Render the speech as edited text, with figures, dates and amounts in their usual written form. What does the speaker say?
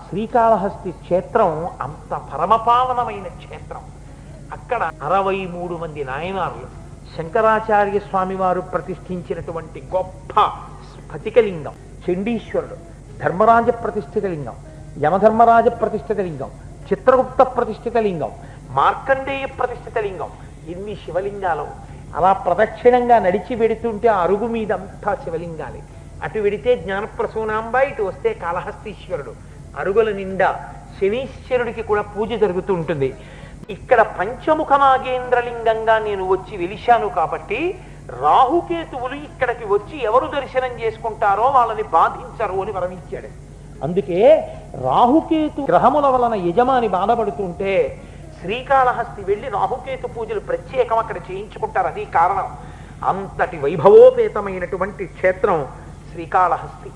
శ్రీకాళహస్తి క్షేత్రం అంత పరమపావనమైన క్షేత్రం. అక్కడ 63 మంది నాయనార్లు, శంకరాచార్య స్వామి వారు ప్రతిష్ఠించినటువంటి గొప్ప స్ఫటికలింగం, చండీశ్వరుడు, ధర్మరాజ ప్రతిష్ఠిత లింగం, యమధర్మరాజ ప్రతిష్ఠిత లింగం, చిత్రగుప్త ప్రతిష్ఠిత లింగం, మార్కండేయ ప్రతిష్ఠిత లింగం, ఇన్ని శివలింగాలు. అలా ప్రదక్షిణంగా నడిచి వెడుతుంటే ఆ అరుగు మీద అంతా శివలింగాలే. అటు వెడితే జ్ఞానప్రసూనాంబ, ఇటు వస్తే కాళహస్తీశ్వరుడు. అరుగుల నిండా శనీశ్వరుడికి కూడా పూజ జరుగుతూ ఉంటుంది. ఇక్కడ పంచముఖ నాగేంద్రలింగంగా నేను వచ్చి వెలిశాను కాబట్టి రాహుకేతువులు ఇక్కడికి వచ్చి ఎవరు దర్శనం చేసుకుంటారో వాళ్ళని బాధించరు అని వరమిచ్చాడు. అందుకే రాహుకేతు గ్రహముల వలన యజమాని బాధపడుతుంటే శ్రీకాళహస్తి వెళ్ళి రాహుకేతు పూజలు ప్రత్యేకం అక్కడ చేయించుకుంటారు. అది కారణం. అంతటి వైభవోపేతమైనటువంటి క్షేత్రం శ్రీకాళహస్తి.